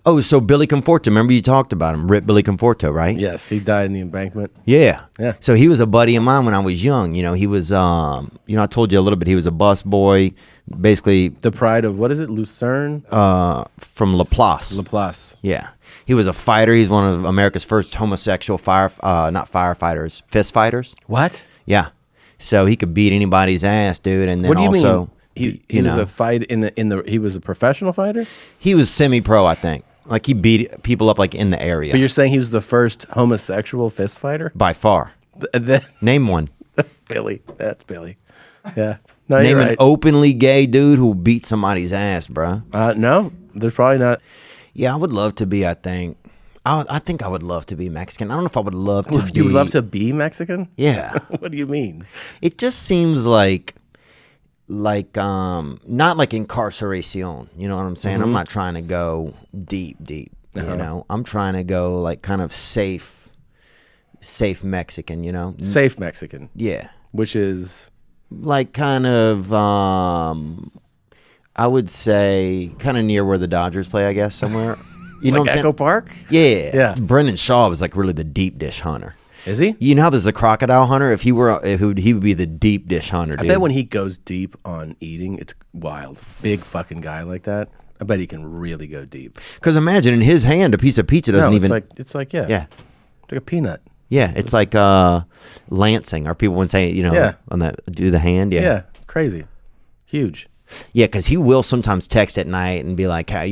Oh, so Billy Conforto. Remember you talked about him, Rip Billy Conforto, right? Yes, he died in the embankment. Yeah. Yeah. So he was a buddy of mine when I was young. You know, he was, you know, I told you a little bit. He was a bus boy, basically. The pride of, what is it, Lucerne? From Laplace. Laplace. Yeah. He was a fighter. He's one of America's first homosexual not firefighters, fist fighters. What? Yeah. So he could beat anybody's ass, dude. And then What do you also, mean? He was a fight in the he was a professional fighter? he was semi-pro, I think. Like he beat people up like in the area. But you're saying he was the first homosexual fist fighter? By far. Name one. Billy. That's Billy. Yeah. No, Name you're an right. openly gay dude who beat somebody's ass, bro. No, there's probably not. Yeah, I would love to be, I think. I think I would love to be Mexican. I don't know if I would love to be. You would love to be Mexican? Yeah. What do you mean? It just seems like not like incarceration. You know what I'm saying? I'm not trying to go deep. You know, I'm trying to go like kind of safe Mexican. You know, Safe Mexican. yeah, Which is like kind of I would say kind of near where the Dodgers play, I guess, somewhere. You know like what I'm Echo saying? Park? Yeah, Yeah. Brendan Shaw was like really the deep dish hunter. Is he? You know how there's the crocodile hunter? If he were, he would be the deep dish hunter, dude. I bet when he goes deep on eating, it's wild. Big fucking guy like that. I bet he can really go deep. Because imagine in his hand, a piece of pizza doesn't No, even. it's like yeah. Yeah, It's like a peanut. yeah. It's like lancing, or people would say, you know, Yeah. on the do the hand. Yeah, Yeah. It's crazy. Huge. yeah. Because he will sometimes text at night and be like, how are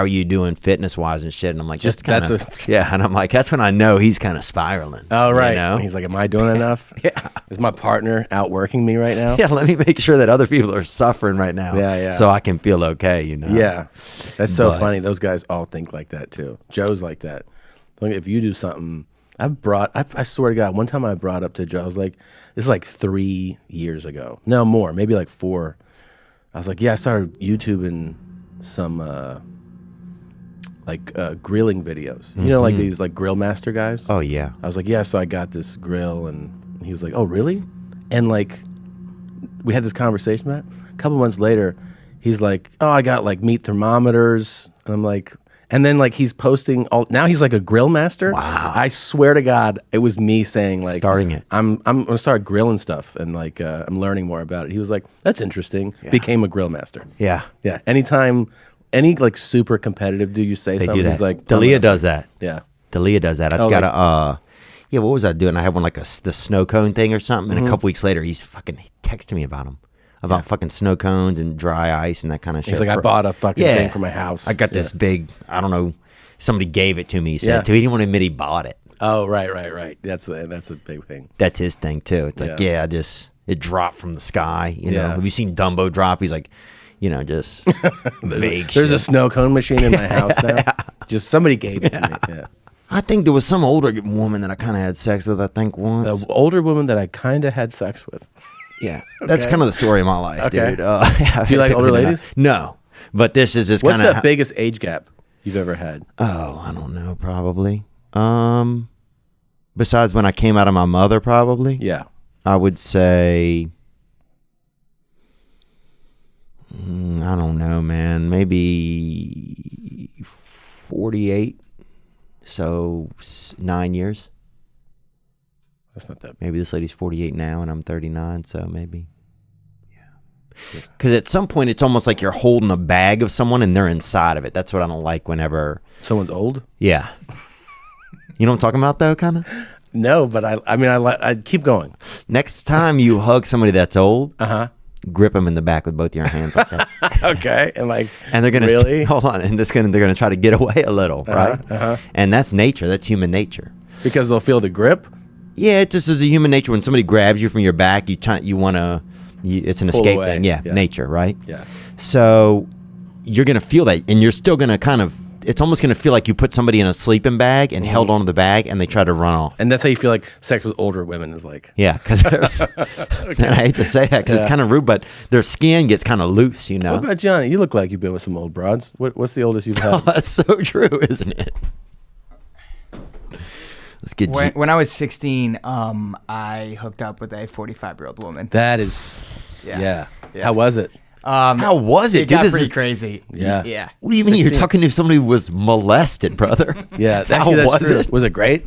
you doing fitness wise and shit? And I'm like, yeah. And I'm like, that's when I know he's kind of spiraling. Oh, right. You know? He's like, am I doing enough? Yeah. Is my partner outworking me right now? Yeah, let me make sure that other people are suffering right now. Yeah. So I can feel okay, you know. Yeah. That's so But- funny. Those guys all think like that too. Joe's like that. Like if you do something, I swear to God, one time I brought up to Joe, I was like, this is like 3 years ago. No, more, maybe like 4. I was like, yeah, I started YouTubing some grilling videos. You know, like these like grill master guys. Oh yeah. I was like, yeah, so I got this grill, and he was like, oh, really? And like, we had this conversation about it. A couple months later, he's like, oh, I got like meat thermometers, and I'm like, and then like he's posting now he's like a grill master. Wow. I swear to God, it was me saying like, Starting it. I'm gonna start grilling stuff, and like I'm learning more about it. He was like, that's interesting. Yeah. Became a grill master. Yeah. Yeah. Anytime any like super competitive dude you say They something, do that. he's like, Dalia does that. Yeah. Dalia does that. I've got a yeah, what was I doing? I had one like the snow cone thing or something, and a couple weeks later he texted me about them. About fucking snow cones and dry ice and that kind of shit. He's like, I bought a fucking thing for my house. I got this big, I don't know, somebody gave it to me. He said, he didn't want to admit he bought it. Oh, right. That's a big thing. That's his thing too. It's like, it dropped from the sky. You know, have you seen Dumbo drop? He's like, you know, just vague There's shit. a snow cone machine in my house now. Just somebody gave it to me. Yeah. I think there was some older woman that I kind of had sex with, I think, once. The older woman that I kind of had sex with. Yeah, that's kind of the story of my life, dude. Do you like older ladies? No, but this is just What's kind of... the biggest age gap you've ever had? Oh, I don't know, probably. Besides when I came out of my mother, probably. Yeah. I would say... I don't know, man. Maybe 48. So 9 years. That's not that big. Maybe this lady's 48 now and I'm 39, so maybe. Yeah. Because at some point it's almost like you're holding a bag of someone and they're inside of it. That's what I don't like whenever... Someone's old? Yeah. You know what I'm talking about though, kind of? No, but I'd keep going. Next time you hug somebody that's old, grip them in the back with both your hands like that. Okay. And they're going to... Really? Hold on. And they're going to try to get away a little, right? And that's nature. That's human nature. Because they'll feel the grip? Yeah, it just is a human nature. When somebody grabs you from your back, you want to... It's an Pull escape away. thing. Yeah, nature, right? Yeah. So you're going to feel that, and you're still going to kind of... It's almost going to feel like you put somebody in a sleeping bag and held onto the bag, and they try to run off. And that's how you feel like sex with older women is like. Yeah, because and I hate to say that because it's kind of rude, but their skin gets kind of loose, you know? What about Johnny? You look like you've been with some old broads. What's the oldest you've had? Oh, that's so true, isn't it? Let's get when I was 16, I hooked up with a 45-year-old woman. That is, yeah. How was it? How was it? It got Dude, pretty crazy. Yeah. Yeah. What do you mean? 16. You're talking to somebody who was molested, brother? Yeah. How Actually, that's was true. it? Was it great?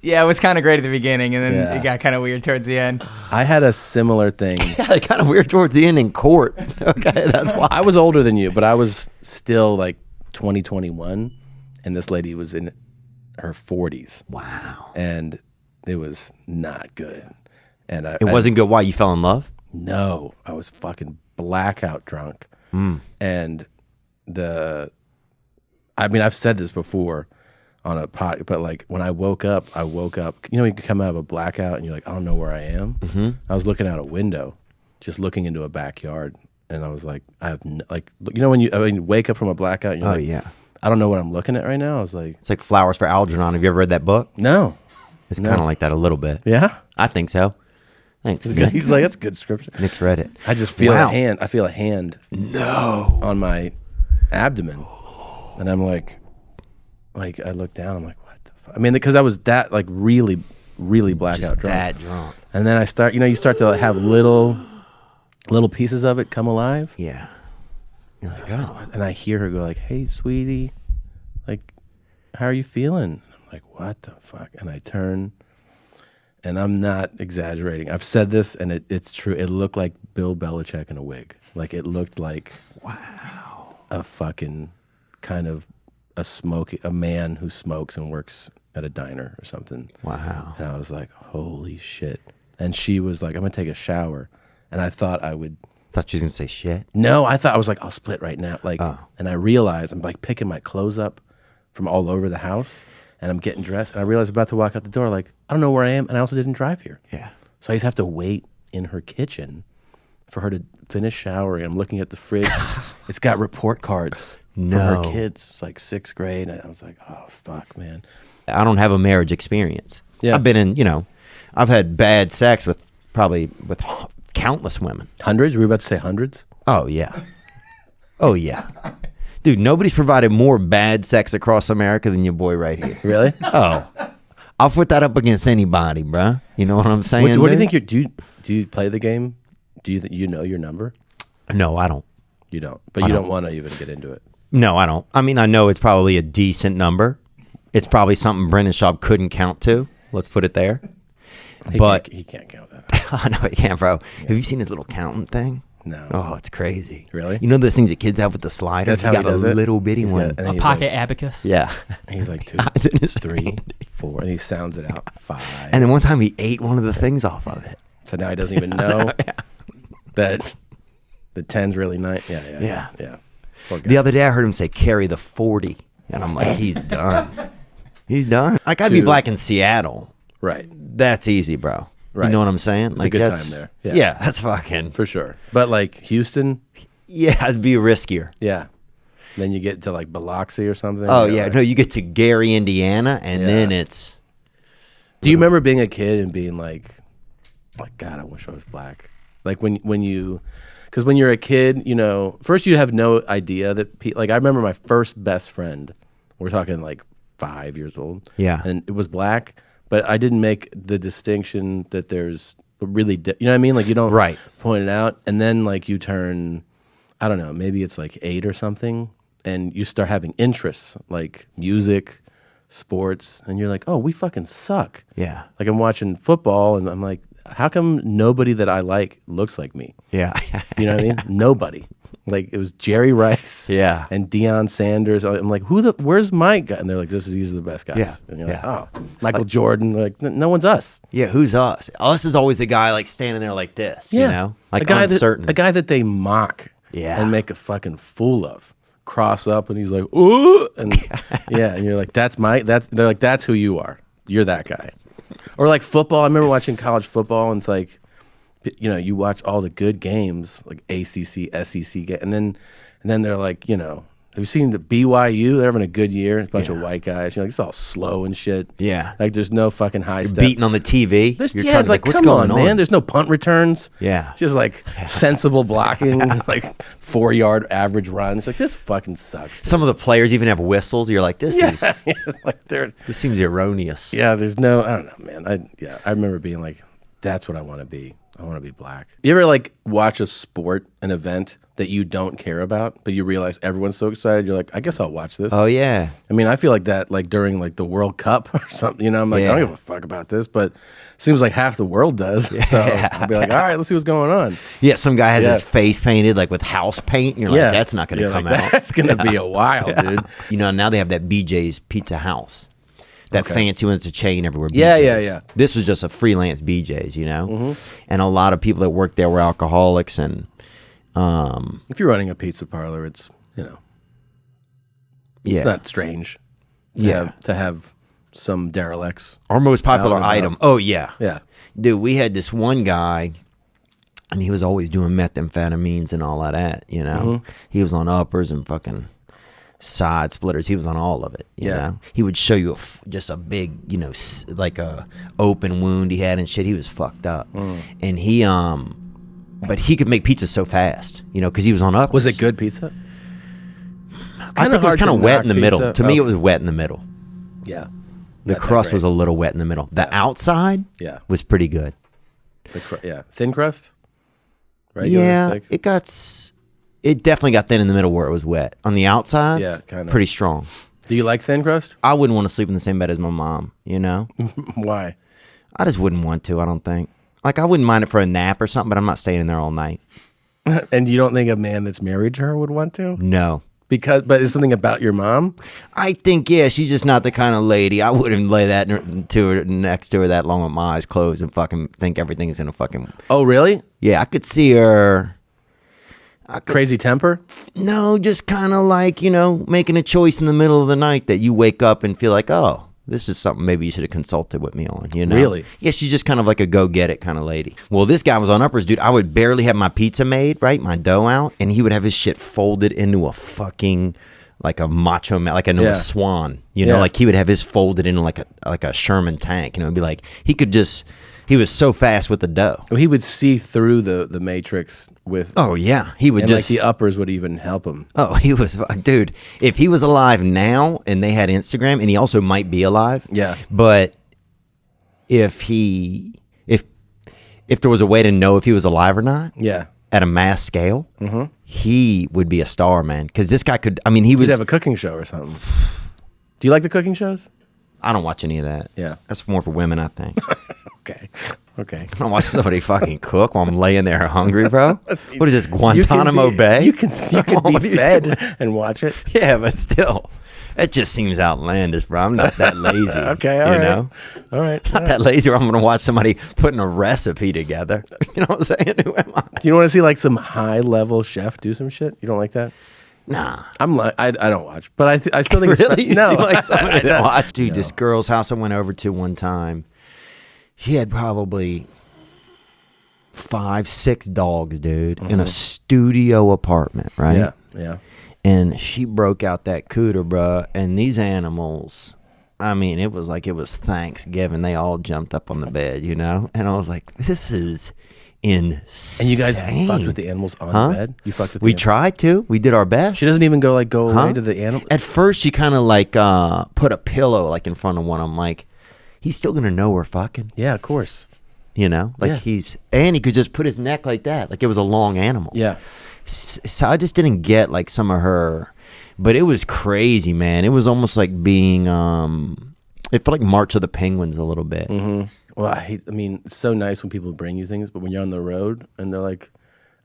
Yeah, it was kind of great at the beginning, and then Yeah. it got kind of weird towards the end. I had a similar thing. Yeah, kind of weird towards the end in court. Okay, that's why. I was older than you, but I was still like 21, and this lady was in her 40s. Wow. And it was not good. And It wasn't good. Why? You fell in love? No, I was fucking blackout drunk. And I mean, I've said this before on a pod, but like when I woke up, you know, you can come out of a blackout and you're like, I don't know where I am. I was looking out a window, just looking into a backyard. And I was like, like, you know, when you wake up from a blackout and you're like, yeah. I don't know what I'm looking at right now. I was like, It's like Flowers for Algernon. Have you ever read that book? no. It's kind of like that a little bit. Yeah. I think so. Thanks. Nick. He's like, that's good scripture. Nick's read it. I just feel Wow. a hand. I feel a hand on my abdomen, and I'm like I look down. I'm like, what the fuck? I mean, because I was that like really, really blackout drunk. That drunk. And then you start to have little pieces of it come alive. Yeah. You're like, oh. And I hear her go like, "Hey, sweetie, like, how are you feeling?" I'm like, "What the fuck?" And I turn, and I'm not exaggerating. I've said this, and it's true. It looked like Bill Belichick in a wig. Like it looked like a fucking kind of a man who smokes and works at a diner or something. Wow. And I was like, holy shit. And she was like, I'm gonna take a shower. And I thought I would. Thought she was gonna say shit. No, I was like, I'll split right now. Like, and I realized I'm like picking my clothes up from all over the house, and I'm getting dressed, and I realized I'm about to walk out the door. Like, I don't know where I am, and I also didn't drive here. Yeah. So I just have to wait in her kitchen for her to finish showering. I'm looking at the fridge. It's got report cards for her kids. It's like 6th grade. And I was like, oh fuck, man. I don't have a marriage experience. Yeah. I've been in, I've had bad sex with countless women. Hundreds? Were we about to say hundreds? Oh, yeah. Oh, yeah. Dude, nobody's provided more bad sex across America than your boy right here. Really? Oh. I'll put that up against anybody, bruh. You know what I'm saying? What do you think do you play the game? Do you know your number? No, I don't. You don't. But you don't want to even get into it. No, I don't. I mean, I know it's probably a decent number. It's probably something Brennan Schaub couldn't count to. Let's put it there. He can't count that. I know he can't, bro. Yeah. Have you seen his little counting thing? No. Oh, it's crazy. Really? You know those things that kids have with the slider? That's how he does a it? little bitty one. A pocket abacus. Yeah. He's like 2, It's in his 3, hand. 4, and he sounds it out. 5. And then one time he ate one of the things off of it. So now he doesn't even know that the 10's really nice. Yeah. Poor guy. The other day I heard him say, carry the 40. And I'm like, he's done. He's done. Like, I'd be black in Seattle. Right. That's easy, bro. Right. You know what I'm saying? It's a good time there. Yeah, that's fucking. For sure. But like Houston. Yeah, it'd be riskier. Yeah. Then you get to like Biloxi or something. Oh, yeah. No, you get to Gary, Indiana, and then it's. Do you remember being a kid and being like, God, I wish I was black? Like when you, because when you're a kid, first you have no idea that, like I remember my first best friend, we're talking like 5 years old. Yeah. And it was black, but I didn't make the distinction that there's really, you know what I mean? Like you don't point it out. And then like you turn, I don't know, maybe it's like 8 or something, and you start having interests like music, sports, and you're like, oh, we fucking suck. Yeah. Like I'm watching football and I'm like, how come nobody that I like looks like me? Yeah. You know what I mean? Nobody. Like it was Jerry Rice and Deion Sanders. I'm like, where's my guy? And they're like, these are the best guys. Yeah. And you're like, oh, Michael Jordan. They're like, no one's us. Yeah, who's us? Us is always the guy like standing there like this, you know? Like uncertain. A guy that they mock and make a fucking fool of. Cross up and he's like, ooh, and and you're like, they're like, that's who you are. You're that guy. Or like football. I remember watching college football and it's like, you watch all the good games, like ACC, SEC, and then they're like, have you seen the BYU? They're having a good year. A bunch of white guys. You're like, it's all slow and shit. Yeah. Like there's no fucking high step. Beating on the TV. You're trying to what's going on, man? There's no punt returns. Yeah. It's just like sensible blocking, like 4-yard average runs. Like this fucking sucks. Some of the players even have whistles. You're like, this seems erroneous. Yeah, there's no, I don't know, man. I remember being like, that's what I want to be. I want to be black. You ever like watch a sport, an event that you don't care about, but you realize everyone's so excited? You're like, I guess I'll watch this. Oh yeah. I mean, I feel like that like during like the World Cup or something. You know, I'm like, I don't give a fuck about this, but it seems like half the world does. So I'll be like, all right, let's see what's going on. Yeah, some guy has his face painted like with house paint, and you're like, that's not going to come out. That's going to be a while, dude. You know, now they have that BJ's Pizza House. That fancy one that's a chain everywhere. Yeah. This was just a freelance BJ's, you know? And a lot of people that worked there were alcoholics. And if you're running a pizza parlor, it's, you know, it's not strange to have some derelicts. Our most popular item. Oh, yeah. Yeah. Dude, we had this one guy, and he was always doing methamphetamines and all of that, you know? He was on uppers and fucking side splitters. He was on all of it. You know? He would show you just a big, you know, like a open wound he had and shit. He was fucked up. And he, but he could make pizza so fast, you know, because he was on uppers. Was it good pizza? I think it was kind of wet in the middle. To me, it was wet in the middle. Yeah. The crust was a little wet in the middle. The outside was pretty good. Thin crust? Regular, thick? It definitely got thin in the middle where it was wet. On the outside, pretty strong. Do you like thin crust? I wouldn't want to sleep in the same bed as my mom, you know? Why? I just wouldn't want to, I don't think. Like, I wouldn't mind it for a nap or something, but I'm not staying in there all night. And you don't think a man that's married to her would want to? No. But is something about your mom? I think, she's just not the kind of lady. I wouldn't lay that next to her that long with my eyes closed and fucking think everything's gonna fucking... Oh, really? Yeah, I could see her... Crazy temper? No, just kind of like, you know, making a choice in the middle of the night that you wake up and feel like, oh, this is something maybe you should have consulted with me on, you know? Really? Yeah, she's just kind of like a go-get-it kind of lady. Well, this guy was on uppers, dude. I would barely have my pizza made, right? My dough out. And he would have his shit folded into a fucking, like a macho man, like a swan. You know, like he would have his folded into like a Sherman tank. You know, it'd be like, he was so fast with the dough. Well, he would see through the matrix with... Oh, yeah. He would like the uppers would even help him. Oh, he was... Dude, if he was alive now and they had Instagram, and he also might be alive. Yeah. But if there was a way to know if he was alive or not... Yeah. At a mass scale, he would be a star, man. Because this guy could... I mean, he was... He'd have a cooking show or something. Do you like the cooking shows? I don't watch any of that. Yeah. That's more for women, I think. Okay. I don't watch somebody fucking cook while I'm laying there hungry, bro. What is this, Guantanamo Bay? You can be fed and watch it. Yeah, but still, it just seems outlandish, bro. I'm not that lazy. Okay, all right. All right. Not that lazy where I'm going to watch somebody putting a recipe together. You know what I'm saying? Who am I? Do you want to see like some high-level chef do some shit? You don't like that? Nah. I don't watch, but I still think really? It's... No. You seem like somebody that watch. Dude, this girl's house I went over to one time, she had probably 5, 6 dogs, dude, in a studio apartment, right? Yeah. And she broke out that cooter, bro. And these animals, I mean, it was like it was Thanksgiving. They all jumped up on the bed, you know? And I was like, this is insane. And you guys fucked with the animals on the bed? You fucked with We tried to. We did our best. She doesn't even go away to the animal? At first, she kind of like put a pillow like in front of one. I'm like, he's still going to know we're fucking. Yeah, of course. You know? Like and he could just put his neck like that. Like it was a long animal. Yeah. So I just didn't get like some of her, but it was crazy, man. It was almost like being, it felt like March of the Penguins a little bit. Well, I mean, it's so nice when people bring you things, but when you're on the road and they're like,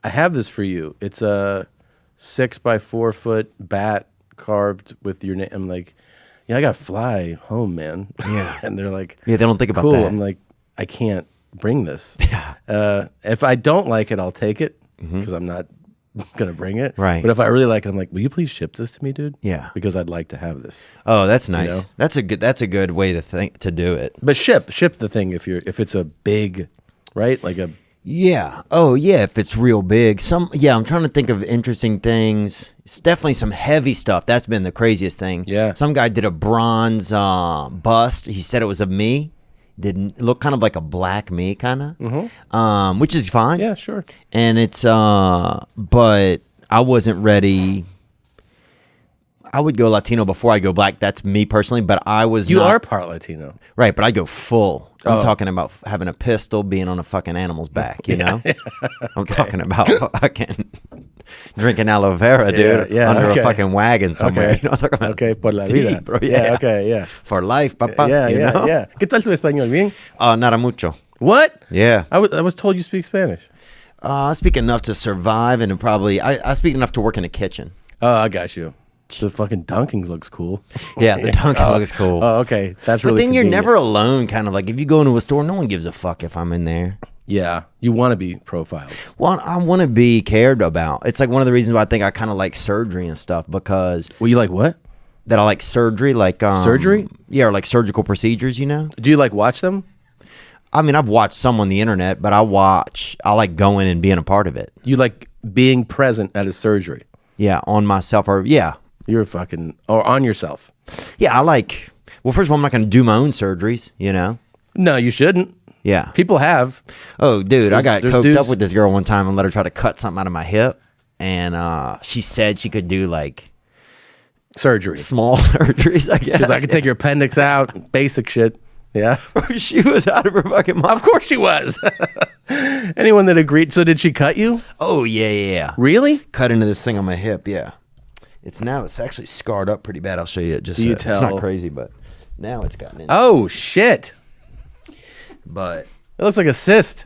I have this for you. It's a 6 by 4 foot bat carved with your name. I'm like, I got to fly home, man. Yeah. And they're like, they don't think about cool. that. I'm like, I can't bring this. Yeah. If I don't like it, I'll take it because I'm not going to bring it. Right. But if I really like it, I'm like, will you please ship this to me, dude? Yeah. Because I'd like to have this. Oh, that's nice. You know? That's a good way to do it. But ship the thing if it's a big, right? Like a... Yeah. Oh, yeah, if it's real big. I'm trying to think of interesting things. It's definitely some heavy stuff. That's been the craziest thing. Yeah. Some guy did a bronze bust. He said it was of me. Didn't look kind of like a black me, kind of, which is fine. Yeah, sure. And it's, but I wasn't ready. I would go Latino before I go black. That's me personally, but I was You not, are part Latino. right, but I go full. I'm talking about having a pistol, being on a fucking animal's back, you know? I'm talking about fucking drinking aloe vera, dude, under a fucking wagon somewhere. Okay. You know what I'm talking about? Okay, por la Deep, vida. bro, Yeah, okay, yeah. For life, papá. Yeah, you yeah, know? yeah. ¿Qué tal tu español? Bien? Nada mucho. What? Yeah. I was told you speak Spanish. I speak enough to survive, and probably I speak enough to work in a kitchen. Oh, I got you. The fucking Dunkings looks cool. Yeah, the Dunkin' looks cool. Oh, okay. That's But really then you're convenient. never alone, kind of like if you go into a store, no one gives a fuck if I'm in there. Yeah, you want to be profiled. Well, I want to be cared about. It's like one of the reasons why I think I kind of like surgery and stuff, because Well, you like what? that I like surgery, like Surgery? Yeah, or like surgical procedures, you know? Do you like watch them? I mean, I've watched some on the internet, but I like going and being a part of it. You like being present at a surgery? Yeah, on myself, or yeah. You're or on yourself. Yeah, well, first of all, I'm not going to do my own surgeries, you know? No, you shouldn't. Yeah. People have. Oh, dude, I got there's coked dudes- up with this girl one time and let her try to cut something out of my hip. And she said she could do like Surgery. small surgeries, I guess. She's like, I could take your appendix out, basic shit. Yeah. She was out of her fucking mind. Of course she was. Anyone that agreed. So did she cut you? Oh, yeah. Really? Cut into this thing on my hip, yeah. It's actually scarred up pretty bad. I'll show you it. Just Do you it's tell? not crazy, but now it's gotten in. Oh, shit. But It looks like a cyst.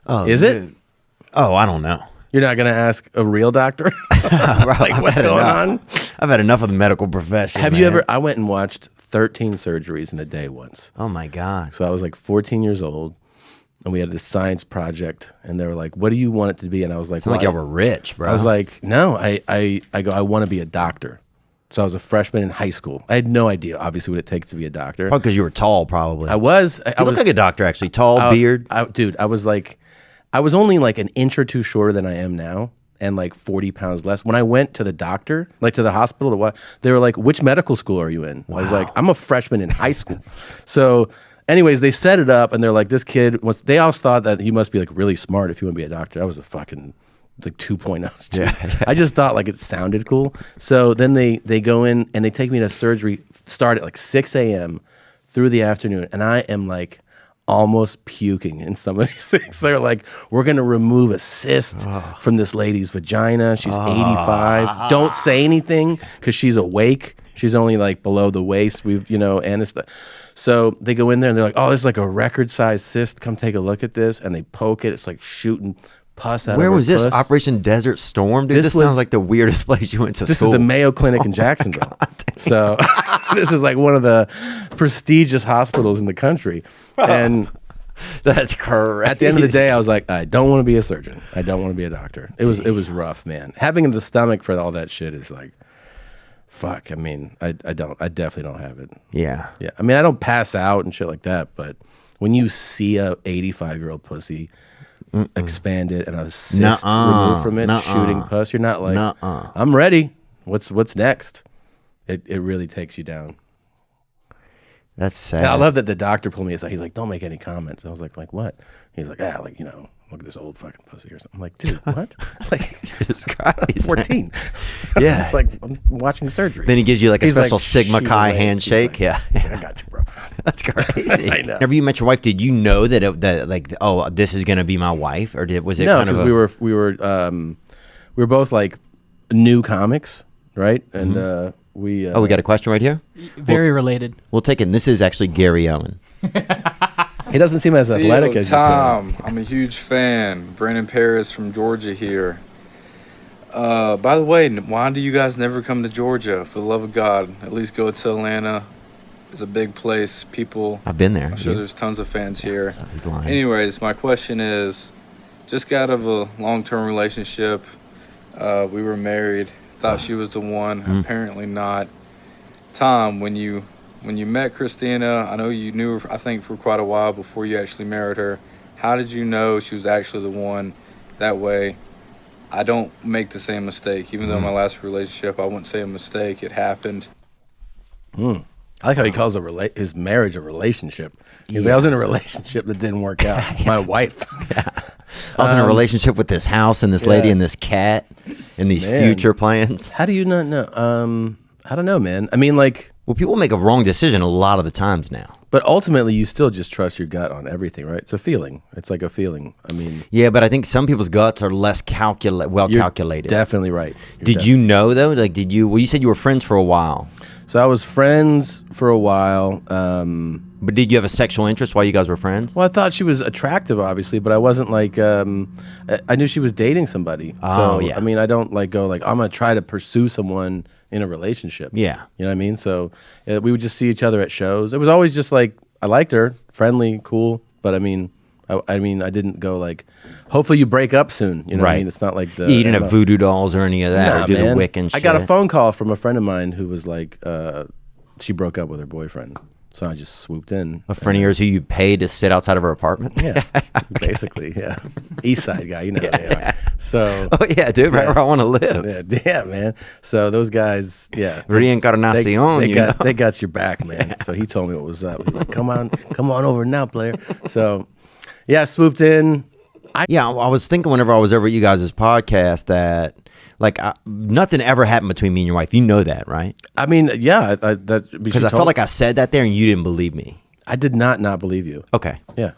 oh, Is it? dude. Oh, I don't know. You're not going to ask a real doctor? Like what's going on? I've had enough of the medical profession. Have you man. ever? I went and watched 13 surgeries in a day once. Oh my god. So I was like 14 years old, and we had this science project, and they were like, "What do you want it to be?" And I was like, Sound like y'all were rich, bro. I was like, "No, I go, I want to be a doctor." So I was a freshman in high school. I had no idea, obviously, what it takes to be a doctor. probably because you were tall, probably. I was. You look like a doctor, actually. Tall, beard. Dude, I was only like an inch or two shorter than I am now, and like 40 pounds less. When I went to the doctor, like to the hospital, they were like, "Which medical school are you in?" I was like, "I'm a freshman in high school." So, anyways, they set it up, and they're like, "This kid." They all thought that he must be like really smart if you want to be a doctor. I was a fucking like 2.0s. Yeah. I just thought like it sounded cool. So then they go in and they take me to surgery. Start at like 6 a.m. through the afternoon, and I am like almost puking in some of these things. They're like, we're going to remove a cyst from this lady's vagina. She's 85. Don't say anything because she's awake. She's only like below the waist. We've, anesthesia. So they go in there and they're like, oh, this is like a record-sized cyst. Come take a look at this. And they poke it. It's like shooting pus out of her Where was this? puss. Operation Desert Storm? Dude, This this was- sounds like the weirdest place you went to This school. is the Mayo Clinic in Jacksonville. So this is like one of the prestigious hospitals in the country. And That's correct. at the end of the day, I was like, I don't want to be a surgeon. I don't want to be a doctor. It was rough, man. Having the stomach for all that shit is like, fuck. I mean, I definitely don't have it. Yeah. Yeah. I mean, I don't pass out and shit like that, but when you see a 85-year-old pussy expanded and a cyst removed from it, shooting pus, you're not like, I'm ready. What's next? It really takes you down. That's sad. And I love that the doctor pulled me aside. He's like, don't make any comments. I was like what? He's like, look at this old fucking pussy or something. I'm like, dude, what? Like, Jesus Christ. 14. Yeah. It's like, I'm watching surgery. Then he gives you like a He's special like, Sigma she's Chi awake. handshake. He's Yeah. He's like, I got you, bro. That's crazy. I know. Whenever you met your wife, did you know that like, oh, this is gonna be my wife, or was it No, kind of because we were both like new comics, right? And we Oh, we got a question right here. Very related. We'll take it. This is actually Gary Owen. he doesn't seem as athletic Theo, as Tom, I'm a huge fan. Brandon Paris from Georgia here. By the way, why do you guys never come to Georgia? For the love of God, at least go to Atlanta. It's a big place. People, I've been there. I'm sure Yeah. there's tons of fans here. So he's lying. Anyways, my question is, just got out of a long-term relationship. We were married. Thought she was the one. Apparently not. Tom, when you met Christina, I know you knew her, I think, for quite a while before you actually married her. How did you know she was actually the one? That way, I don't make the same mistake. Even though my last relationship, I wouldn't say a mistake. It happened. I like how he calls his marriage a relationship. He's like, I was in a relationship that didn't work out. My wife. I was in a relationship with this house and this lady and this cat. and these Man. future plans? How do you not know? I don't know, man. I mean, like, Well, people make a wrong decision a lot of the times now. but ultimately, you still just trust your gut on everything, right? It's a feeling. It's like a feeling. I mean, Yeah, but I think some people's guts are less well you're calculated. definitely right. Did you know though? Like, did you? Well, you said you were friends for a while, So I was friends for a while. but did you have a sexual interest while you guys were friends? Well, I thought she was attractive, obviously, but I wasn't like. I knew she was dating somebody. Oh, so, yeah. I mean, I don't like go like I'm gonna try to pursue someone in a relationship. Yeah. You know what I mean? So we would just see each other at shows. It was always just like I liked her, friendly, cool. But I mean, I didn't go like. Hopefully, you break up soon. You know what I Right. mean? It's not like the. Yeah, you didn't have voodoo dolls or any of that, Nah, or do the man. Wiccan shit. I got a phone call from a friend of mine who was like, she broke up with her boyfriend. So I just swooped in. A friend of yours who you paid to sit outside of her apartment? Yeah, basically, yeah. East Side guy, you know how they are. So, Oh, yeah, dude, right where I want to live. yeah, man. So those guys, yeah. Reencarnacion, They got your back, man. So he told me what was up. He's like, come on over now, player. So, yeah, I swooped in. Yeah, I was thinking whenever I was over at you guys' podcast that, like, nothing ever happened between me and your wife. You know that, right? I mean, yeah, Because I felt like I said that there and you didn't believe me. I did not believe you. Okay. Yeah.